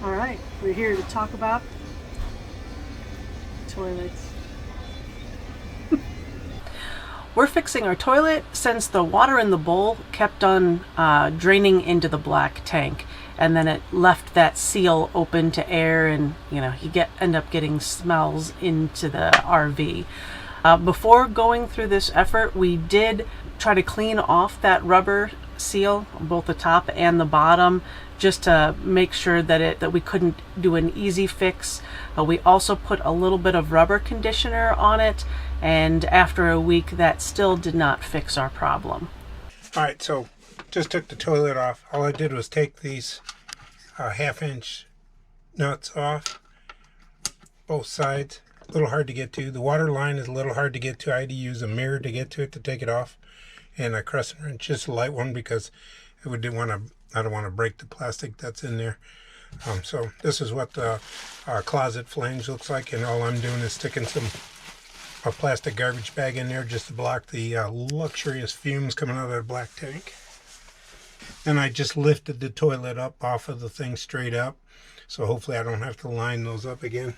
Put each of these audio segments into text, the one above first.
All right, we're here to talk about toilets. We're fixing our toilet since the water in the bowl kept on draining into the black tank, and then it left that seal open to air, and you end up getting smells into the RV. Before going through this effort, we did try to clean off that rubber seal, both the top and the bottom, just to make sure that we couldn't do an easy fix. We also put a little bit of rubber conditioner on it, and after a week that still did not fix our problem. Alright, so just took the toilet off. All I did was take these 1/2-inch nuts off, both sides. A little hard to get to. The water line is a little hard to get to. I had to use a mirror to get to it to take it off, and a crescent wrench, just a light one, because I don't want to break the plastic that's in there. So this is what the closet flange looks like, and all I'm doing is sticking a plastic garbage bag in there just to block the luxurious fumes coming out of that black tank. Then I just lifted the toilet up off of the thing straight up, so hopefully I don't have to line those up again.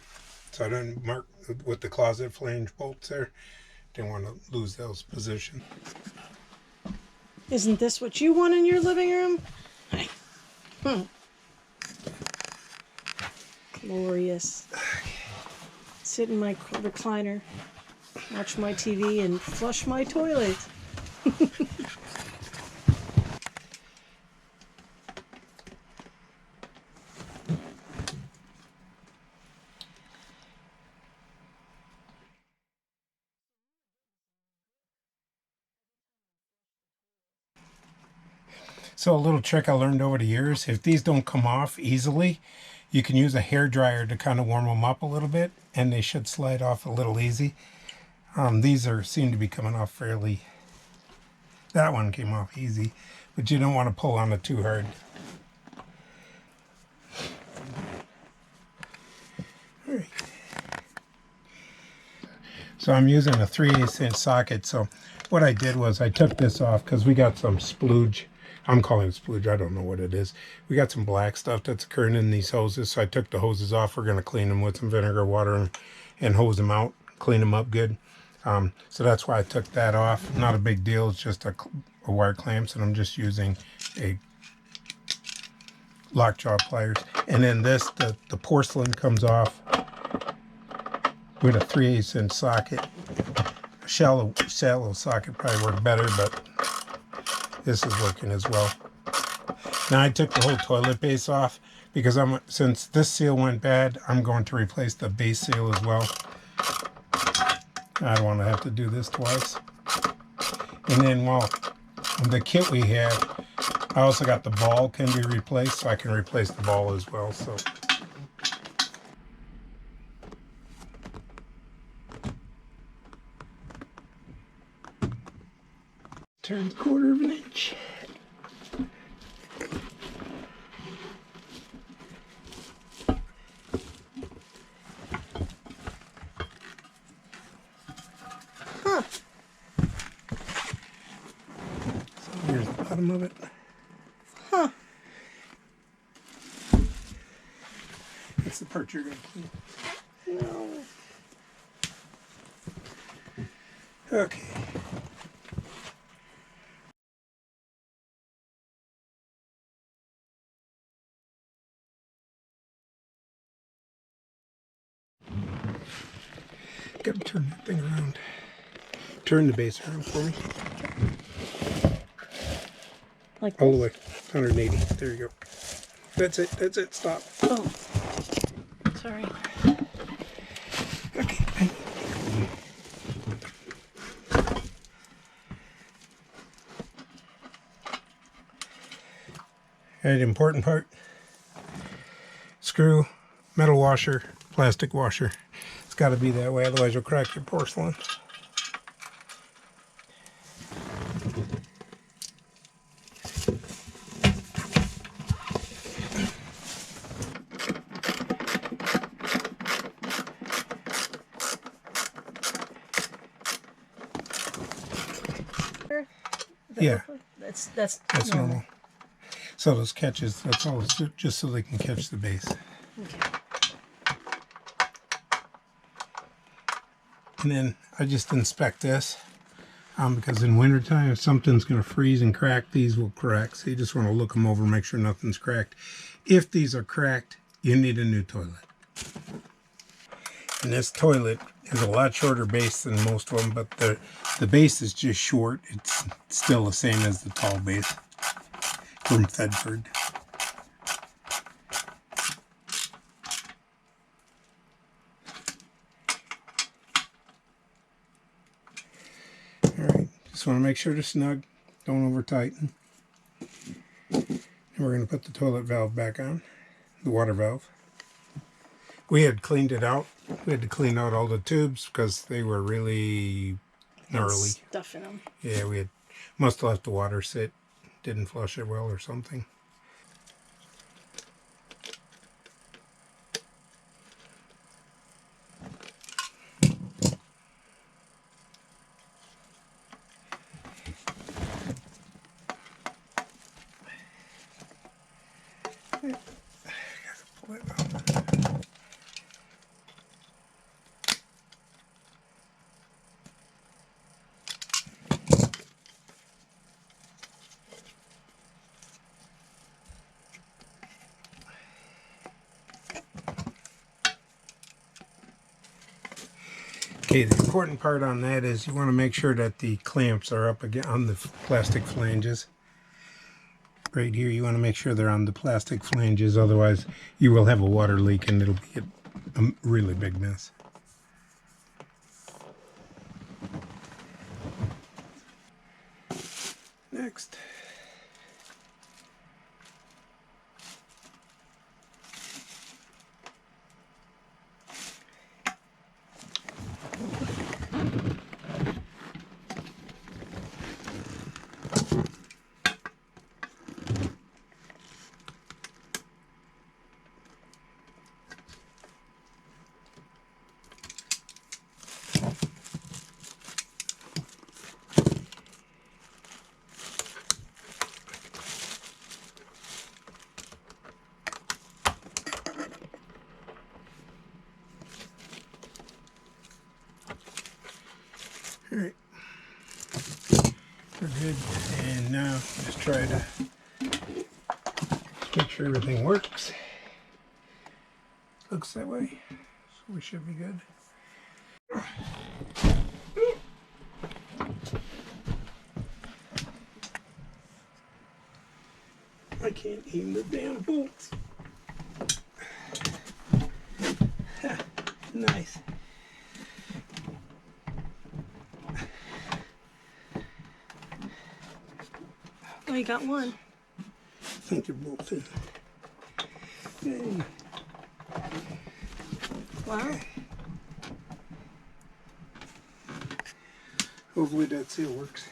So I didn't mark with the closet flange bolts there. Didn't want to lose those positions. Isn't this what you want in your living room? Glorious. Sit in my recliner, watch my TV, and flush my toilet. So a little trick I learned over the years, if these don't come off easily, you can use a hair dryer to kind of warm them up a little bit, and they should slide off a little easy. These seem to be coming off fairly. That one came off easy, but you don't want to pull on it too hard. All right. So I'm using a 3/8-inch socket. So what I did was I took this off because we got some splooge. I'm calling it splooge. I don't know what it is. We got some black stuff that's occurring in these hoses. So I took the hoses off. We're going to clean them with some vinegar, water, and hose them out. Clean them up good. So that's why I took that off. Not a big deal. It's just a wire clamps, and I'm just using a lockjaw pliers. And then this, the porcelain comes off with a 3/8-inch socket. A shallow socket probably work better, but this is working as well. Now I took the whole toilet base off because since this seal went bad, I'm going to replace the base seal as well. I don't want to have to do this twice. And then the kit we have, I also got the ball can be replaced, so I can replace the ball as well. So turn 1/4 of an inch. Huh. So here's the bottom of it. Huh. That's the part you're going to clean. No. Okay. Got to turn that thing around. Turn the base around for me. Like all the way. 180. There you go. That's it. That's it. Stop. Oh. Sorry. Okay. And the important part. Screw, metal washer, plastic washer. It's got to be that way, otherwise you'll crack your porcelain. Yeah, that's normal. So those catches, that's all, just so they can catch the base. And then I just inspect this because in wintertime, if something's going to freeze and crack, these will crack. So you just want to look them over, make sure nothing's cracked. If these are cracked, you need a new toilet. And this toilet is a lot shorter base than most of them, but the base is just short. It's still the same as the tall base from Thetford. Alright, just want to make sure they're snug. Don't over tighten. And we're going to put the toilet valve back on, the water valve. We had cleaned it out. We had to clean out all the tubes because they were really gnarly. Stuff in them. Yeah, we must have let the water sit. Didn't flush it well or something. Pull it out. Okay, the important part on that is you want to make sure that the clamps are up again on the plastic flanges. Right here, you want to make sure they're on the plastic flanges, otherwise you will have a water leak and it'll be a really big mess. Next. Alright, we're good, and now just try to make sure everything works. Looks that way, so we should be good. I can't aim the damn bolts. Nice. Oh, you got one. I think they're both in. Yay. Wow. Hopefully that seal works.